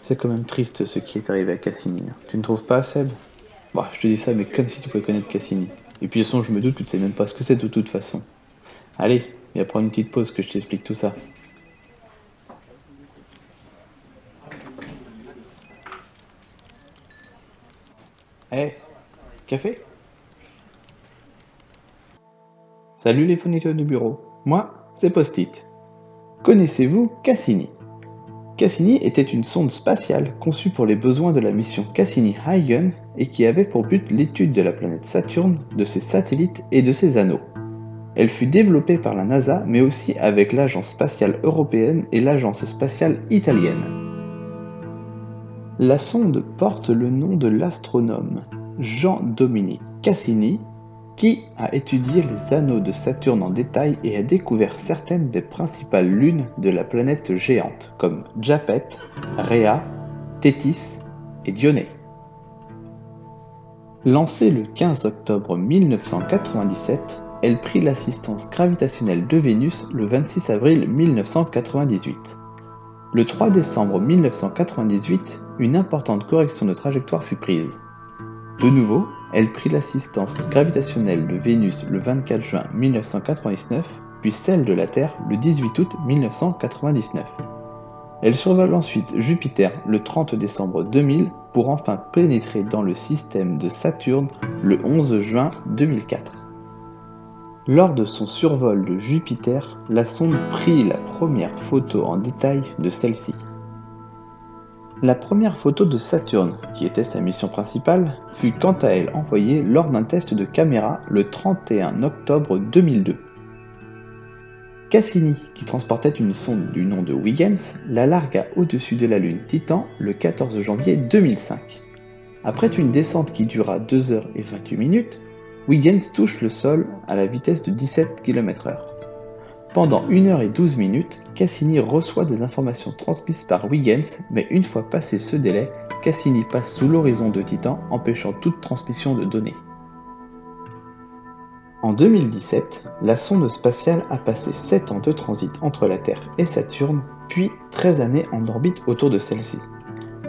C'est quand même triste ce qui est arrivé à Cassini. Tu ne trouves pas, Seb? Bah, je te dis ça, mais comme si tu pouvais connaître Cassini. Et puis de toute façon, je me doute que tu sais même pas ce que c'est de toute façon. Allez, viens prendre une petite pause que je t'explique tout ça. Eh, café? Salut les fournitures du bureau. Moi, c'est Post-it. Connaissez-vous Cassini? Cassini était une sonde spatiale conçue pour les besoins de la mission Cassini-Huygens et qui avait pour but l'étude de la planète Saturne, de ses satellites et de ses anneaux. Elle fut développée par la NASA, mais aussi avec l'Agence spatiale européenne et l'Agence spatiale italienne. La sonde porte le nom de l'astronome Jean-Dominique Cassini, qui a étudié les anneaux de Saturne en détail et a découvert certaines des principales lunes de la planète géante, comme Japet, Rhea, Thétis et Dionée. Lancée le 15 octobre 1997, elle prit l'assistance gravitationnelle de Vénus le 26 avril 1998. Le 3 décembre 1998, une importante correction de trajectoire fut prise. De nouveau, elle prit l'assistance gravitationnelle de Vénus le 24 juin 1999, puis celle de la Terre le 18 août 1999. Elle survole ensuite Jupiter le 30 décembre 2000 pour enfin pénétrer dans le système de Saturne le 11 juin 2004. Lors de son survol de Jupiter, la sonde prit la première photo en détail de celle-ci. La première photo de Saturne, qui était sa mission principale, fut quant à elle envoyée lors d'un test de caméra le 31 octobre 2002. Cassini, qui transportait une sonde du nom de Huygens, la largua au-dessus de la Lune Titan le 14 janvier 2005. Après une descente qui dura 2 h et 28 minutes, Huygens touche le sol à la vitesse de 17 km/h. Pendant 1 h et 12 minutes, Cassini reçoit des informations transmises par Huygens, mais une fois passé ce délai, Cassini passe sous l'horizon de Titan, empêchant toute transmission de données. En 2017, la sonde spatiale a passé 7 ans de transit entre la Terre et Saturne, puis 13 années en orbite autour de celle-ci.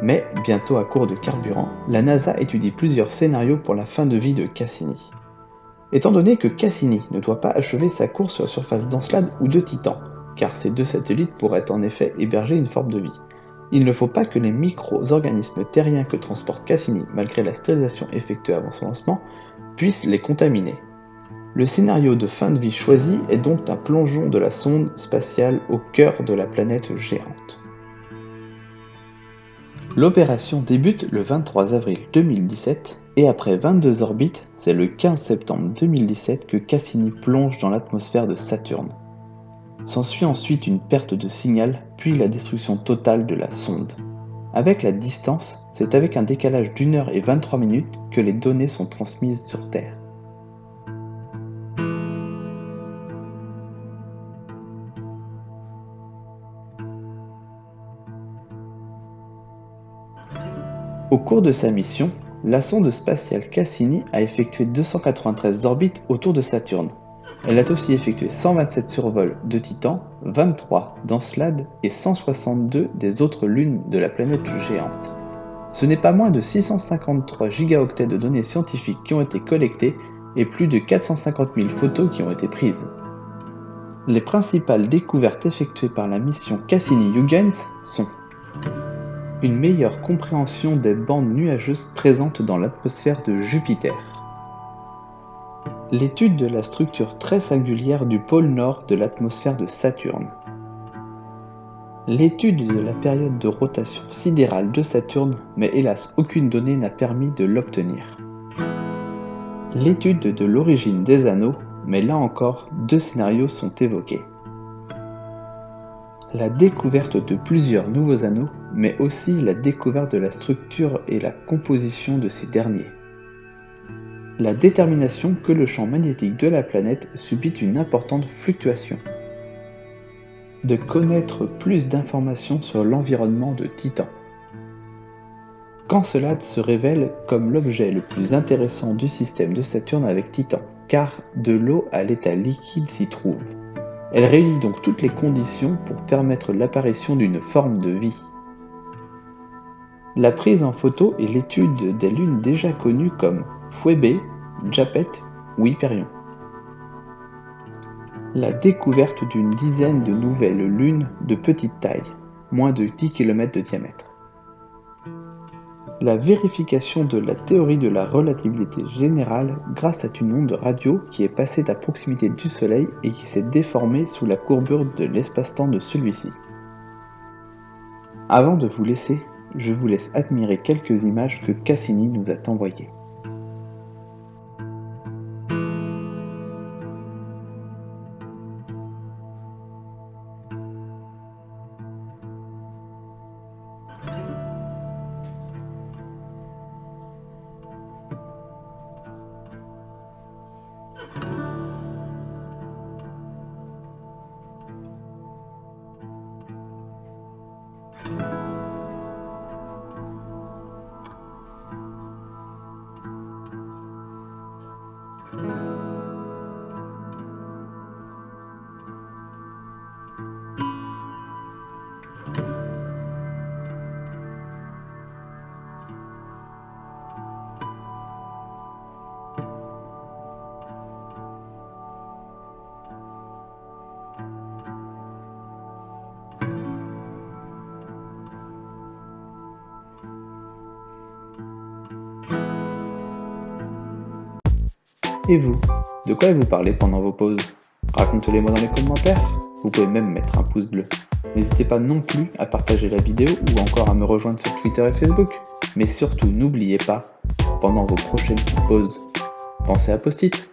Mais, bientôt à court de carburant, la NASA étudie plusieurs scénarios pour la fin de vie de Cassini. Étant donné que Cassini ne doit pas achever sa course sur la surface d'Encelade ou de Titan, car ces deux satellites pourraient en effet héberger une forme de vie, il ne faut pas que les micro-organismes terriens que transporte Cassini, malgré la stérilisation effectuée avant son lancement, puissent les contaminer. Le scénario de fin de vie choisi est donc un plongeon de la sonde spatiale au cœur de la planète géante. L'opération débute le 23 avril 2017 et après 22 orbites, c'est le 15 septembre 2017 que Cassini plonge dans l'atmosphère de Saturne. S'ensuit ensuite une perte de signal, puis la destruction totale de la sonde. Avec la distance, c'est avec un décalage d'1 h et 23 minutes que les données sont transmises sur Terre. Au cours de sa mission, la sonde spatiale Cassini a effectué 293 orbites autour de Saturne. Elle a aussi effectué 127 survols de Titan, 23 d'Encelade et 162 des autres lunes de la planète géante. Ce n'est pas moins de 653 gigaoctets de données scientifiques qui ont été collectées et plus de 450 000 photos qui ont été prises. Les principales découvertes effectuées par la mission Cassini-Huygens sont une meilleure compréhension des bandes nuageuses présentes dans l'atmosphère de Jupiter. L'étude de la structure très singulière du pôle nord de l'atmosphère de Saturne. L'étude de la période de rotation sidérale de Saturne, mais hélas aucune donnée n'a permis de l'obtenir. L'étude de l'origine des anneaux, mais là encore, 2 scénarios sont évoqués. La découverte de plusieurs nouveaux anneaux, mais aussi la découverte de la structure et la composition de ces derniers. La détermination que le champ magnétique de la planète subit une importante fluctuation. De connaître plus d'informations sur l'environnement de Titan. Qu'Encelade se révèle comme l'objet le plus intéressant du système de Saturne avec Titan, car de l'eau à l'état liquide s'y trouve. Elle réunit donc toutes les conditions pour permettre l'apparition d'une forme de vie. La prise en photo est l'étude des lunes déjà connues comme Phoebe, Japet ou Hyperion. La découverte d'une dizaine de nouvelles lunes de petite taille, moins de 10 km de diamètre. La vérification de la théorie de la relativité générale grâce à une onde radio qui est passée à proximité du Soleil et qui s'est déformée sous la courbure de l'espace-temps de celui-ci. Avant de vous laisser, je vous laisse admirer quelques images que Cassini nous a envoyées. Et vous, de quoi vous parlez pendant vos pauses? Racontez-les-moi dans les commentaires. Vous pouvez même mettre un pouce bleu. N'hésitez pas non plus à partager la vidéo ou encore à me rejoindre sur Twitter et Facebook. Mais surtout, n'oubliez pas, pendant vos prochaines pauses, pensez à post-it.